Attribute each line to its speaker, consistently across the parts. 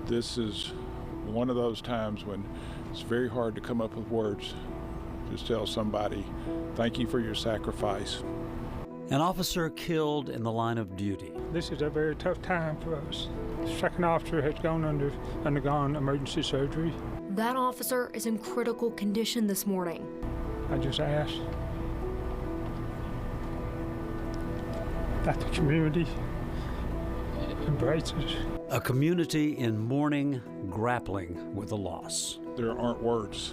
Speaker 1: This is one of those times when it's very hard to come up with words. Just tell somebody, thank you for your sacrifice.
Speaker 2: An officer killed in the line of duty.
Speaker 3: This is a very tough time for us. The second officer has undergone emergency surgery.
Speaker 4: That officer is in critical condition this morning.
Speaker 3: I just ask that the community embraces.
Speaker 2: A community in mourning, grappling with the loss.
Speaker 1: There aren't words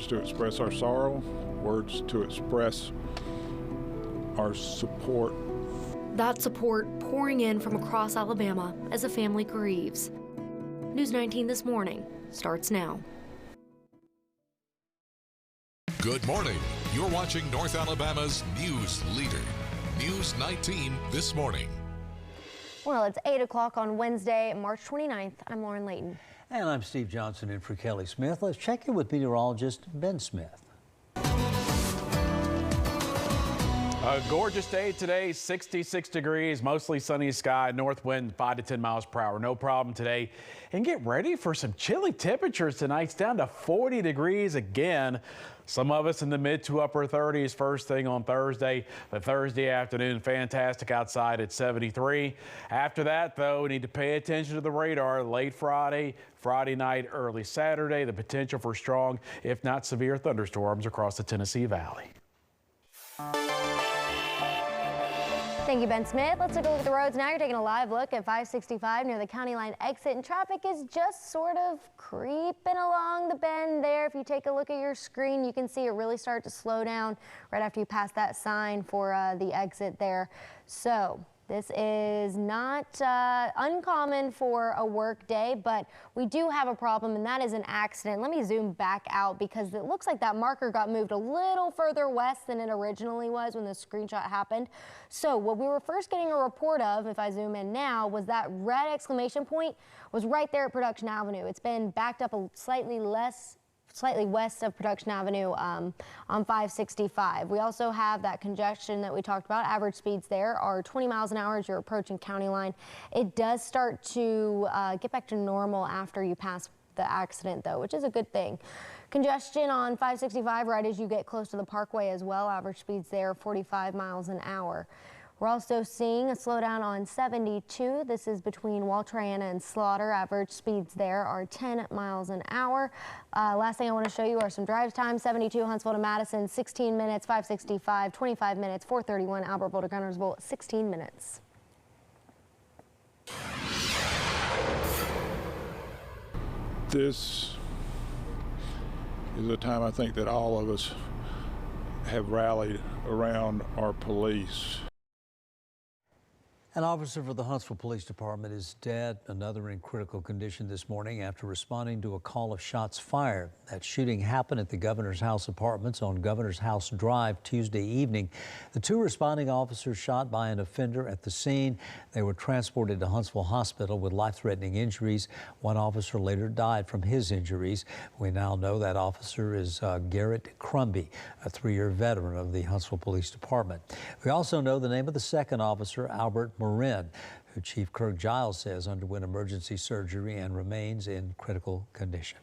Speaker 1: to express our sorrow, words to express our support.
Speaker 4: That support pouring in from across Alabama as the family grieves. News 19 This Morning starts now.
Speaker 5: Good morning. You're watching North Alabama's news leader, News 19 This Morning.
Speaker 6: Well, it's 8 o'clock on Wednesday, March 29th. I'm Lauren Layton.
Speaker 7: And I'm Steve Johnson in for Kelly Smith. Let's check in with meteorologist Ben Smith.
Speaker 8: A gorgeous day today, 66 degrees, mostly sunny sky, north wind 5 to 10 miles per hour. No problem today. And get ready for some chilly temperatures tonight. It's down to 40 degrees again. Some of us in the mid to upper 30s first thing on Thursday. But Thursday afternoon, fantastic outside at 73. After that, though, we need to pay attention to the radar late Friday, Friday night, early Saturday. The potential for strong, if not severe, thunderstorms across the Tennessee Valley.
Speaker 6: Thank you, Ben Smith. Let's take a look at the roads now. You're taking a live look at 565 near the County Line exit, and traffic is just sort of creeping along the bend there. If you take a look at your screen, you can see it really start to slow down right after you pass that sign for the exit there. So this is not uncommon for a work day, but we do have a problem, and that is an accident. Let me zoom back out because it looks like that marker got moved a little further west than it originally was when the screenshot happened. So what we were first getting a report of, if I zoom in now, was that red exclamation point was right there at Production Avenue. It's been backed up a slightly west of Production Avenue on 565. We also have that congestion that we talked about. Average speeds there are 20 miles an hour as you're approaching County Line. It does start to get back to normal after you pass the accident, though, which is a good thing. Congestion on 565 right as you get close to the Parkway as well. Average speeds there 45 miles an hour. We're also seeing a slowdown on 72. This is between Wall Triana and Slaughter. Average speeds there are 10 miles an hour. Last thing I want to show you are some drive times. 72 Huntsville to Madison, 16 minutes. 565, 25 minutes. 431 Albertville to Gunnersville, 16 minutes.
Speaker 1: This is a time I think that all of us have rallied around our police.
Speaker 7: An officer for the Huntsville Police Department is dead, another in critical condition this morning after responding to a call of shots fired. That shooting happened at the Governor's House Apartments on Governor's House Drive Tuesday evening. The two responding officers shot by an offender at the scene. They were transported to Huntsville Hospital with life-threatening injuries. One officer later died from his injuries. We now know that officer is Garrett Crumby, a 3-year veteran of the Huntsville Police Department. We also know the name of the second officer, Albert Marin, who Chief Kirk Giles says underwent emergency surgery and remains in critical condition.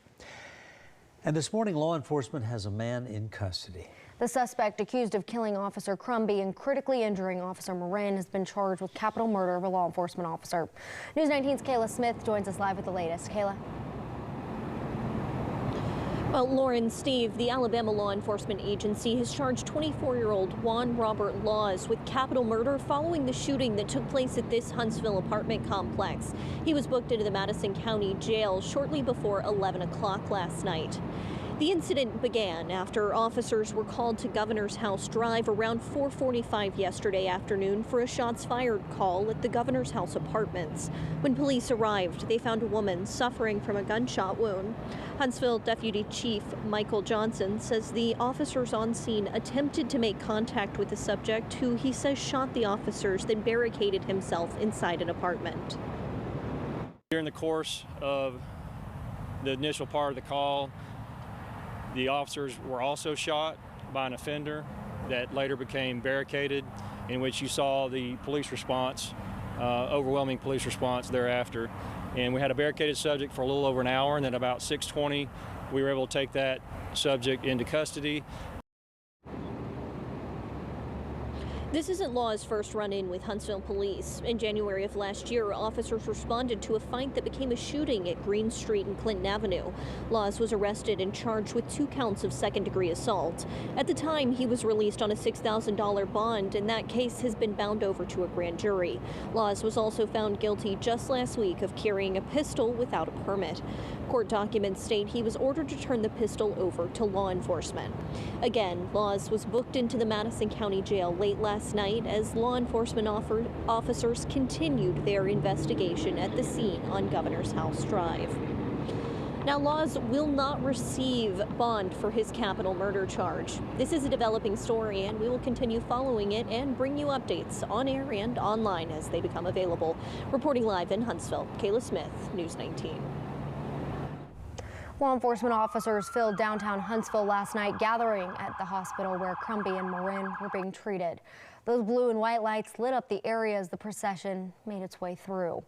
Speaker 7: And this morning, law enforcement has a man in custody.
Speaker 6: The suspect accused of killing Officer Crumby and critically injuring Officer Marin has been charged with capital murder of a law enforcement officer. News 19's Kayla Smith joins us live with the latest. Kayla.
Speaker 9: Well, Lauren, Steve, the Alabama Law Enforcement Agency has charged 24-year-old Juan Robert Laws with capital murder following the shooting that took place at this Huntsville apartment complex. He was booked into the Madison County Jail shortly before 11 o'clock last night. The incident began after officers were called to Governor's House Drive around 4:45 yesterday afternoon for a shots fired call at the Governor's House Apartments. When police arrived, they found a woman suffering from a gunshot wound. Huntsville Deputy Chief Michael Johnson says the officers on scene attempted to make contact with the subject, who he says shot the officers, then barricaded himself inside an apartment.
Speaker 10: During the course of the initial part of the call, the officers were also shot by an offender that later became barricaded, in which you saw the police response, overwhelming police response thereafter. And we had a barricaded subject for a little over an hour, and then about 6:20, we were able to take that subject into custody.
Speaker 9: This isn't Law's first run-in with Huntsville police. In January of last year, officers responded to a fight that became a shooting at Green Street and Clinton Avenue. Laws was arrested and charged with 2 counts of second-degree assault. At the time, he was released on a $6,000 bond, and that case has been bound over to a grand jury. Laws was also found guilty just last week of carrying a pistol without a permit. Court documents state he was ordered to turn the pistol over to law enforcement. Again, Laws was booked into the Madison County Jail late last night as law enforcement officers continued their investigation at the scene on Governor's House Drive. Now, Laws will not receive bond for his capital murder charge. This is a developing story, and we will continue following it and bring you updates on air and online as they become available. Reporting live in Huntsville, Kayla Smith, News 19.
Speaker 6: Law enforcement officers filled downtown Huntsville last night, gathering at the hospital where Crumbie and Marin were being treated. Those blue and white lights lit up the area as the procession made its way through.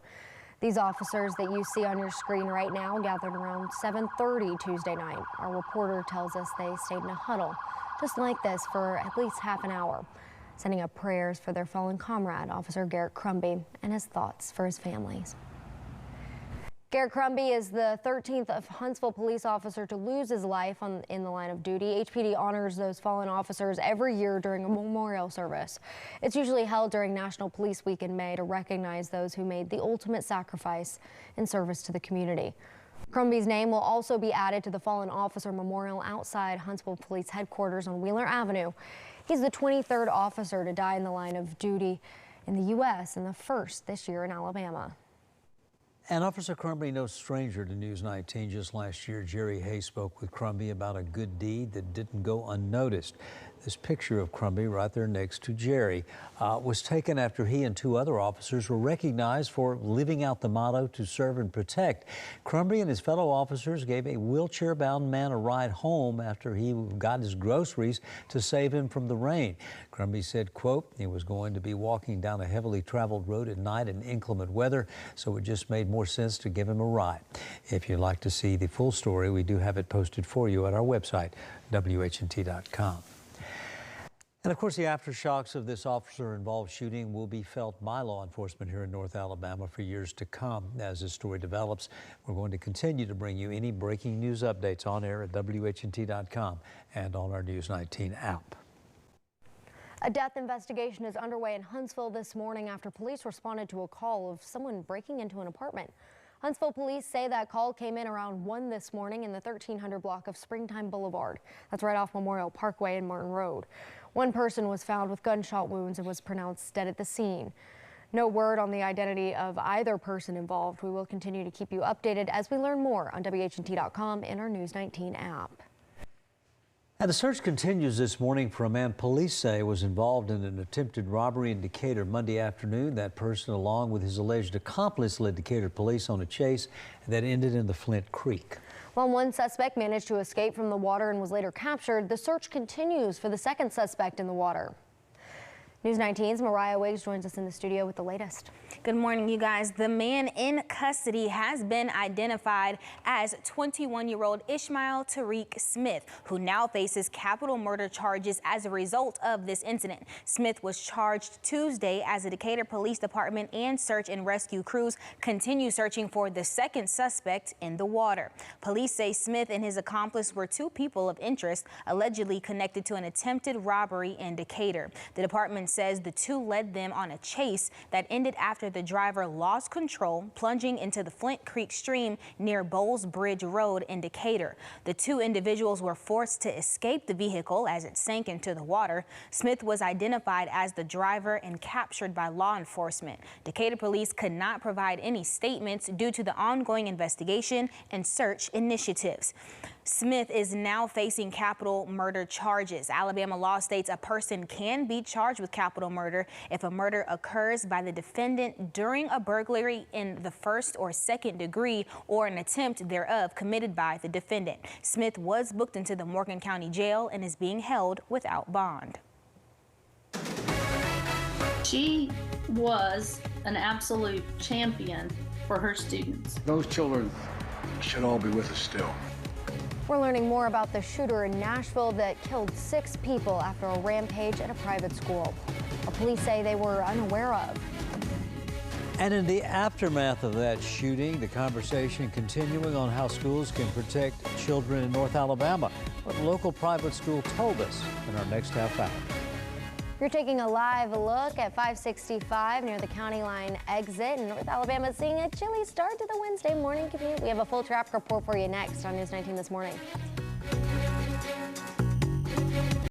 Speaker 6: These officers that you see on your screen right now gathered around 7:30 Tuesday night. Our reporter tells us they stayed in a huddle just like this for at least half an hour, sending up prayers for their fallen comrade, Officer Garrett Crumbie, and his thoughts for his families. Garrett Crumbie is the 13th of Huntsville police officer to lose his life in the line of duty. HPD honors those fallen officers every year during a memorial service. It's usually held during National Police Week in May to recognize those who made the ultimate sacrifice in service to the community. Crumbie's name will also be added to the Fallen Officer Memorial outside Huntsville Police Headquarters on Wheeler Avenue. He's the 23rd officer to die in the line of duty in the U.S. and the first this year in Alabama.
Speaker 7: And Officer Crumbie, no stranger to News 19. Just last year, Jerry Hayes spoke with Crumbie about a good deed that didn't go unnoticed. This picture of Crumbie right there next to Jerry was taken after he and 2 other officers were recognized for living out the motto to serve and protect. Crumbie and his fellow officers gave a wheelchair-bound man a ride home after he got his groceries to save him from the rain. Crumbie said, quote, he was going to be walking down a heavily traveled road at night in inclement weather, so it just made more sense to give him a ride. If you'd like to see the full story, we do have it posted for you at our website, WHNT.com. And of course, the aftershocks of this officer-involved shooting will be felt by law enforcement here in North Alabama for years to come. As this story develops, we're going to continue to bring you any breaking news updates on air at WHNT.com and on our News 19 app.
Speaker 6: A death investigation is underway in Huntsville this morning after police responded to a call of someone breaking into an apartment. Huntsville police say that call came in around 1 this morning in the 1300 block of Springtime Boulevard. That's right off Memorial Parkway and Martin Road. One person was found with gunshot wounds and was pronounced dead at the scene. No word on the identity of either person involved. We will continue to keep you updated as we learn more on WHNT.com and our News 19 app.
Speaker 7: And the search continues this morning for a man police say was involved in an attempted robbery in Decatur Monday afternoon. That person, along with his alleged accomplice, led Decatur police on a chase that ended in the Flint Creek.
Speaker 6: While one suspect managed to escape from the water and was later captured, the search continues for the second suspect in the water. News 19's Mariah Wiggs joins us in the studio with the latest.
Speaker 11: Good morning, you guys. The man in custody has been identified as 21-year-old Ishmael Tariq Smith, who now faces capital murder charges as a result of this incident. Smith was charged Tuesday as the Decatur Police Department and search and rescue crews continue searching for the second suspect in the water. Police say Smith and his accomplice were 2 people of interest allegedly connected to an attempted robbery in Decatur. The department says the 2 led them on a chase that ended after the driver lost control, plunging into the Flint Creek stream near Bowles Bridge Road in Decatur. The 2 individuals were forced to escape the vehicle as it sank into the water. Smith was identified as the driver and captured by law enforcement. Decatur police could not provide any statements due to the ongoing investigation and search initiatives. Smith is now facing capital murder charges. Alabama law states a person can be charged with capital murder if a murder occurs by the defendant during a burglary in the first or second degree or an attempt thereof committed by the defendant. Smith was booked into the Morgan County Jail and is being held without bond.
Speaker 12: She was an absolute champion for her students.
Speaker 13: Those children should all be with us still.
Speaker 6: We're learning more about the shooter in Nashville that killed 6 people after a rampage at a private school. Police say they were unaware of.
Speaker 7: And in the aftermath of that shooting, the conversation continuing on how schools can protect children in North Alabama. What a local private school told us in our next half hour.
Speaker 6: You're taking a live look at 565 near the County Line exit, and North Alabama seeing a chilly start to the Wednesday morning commute. We have a full traffic report for you next on News 19 This Morning.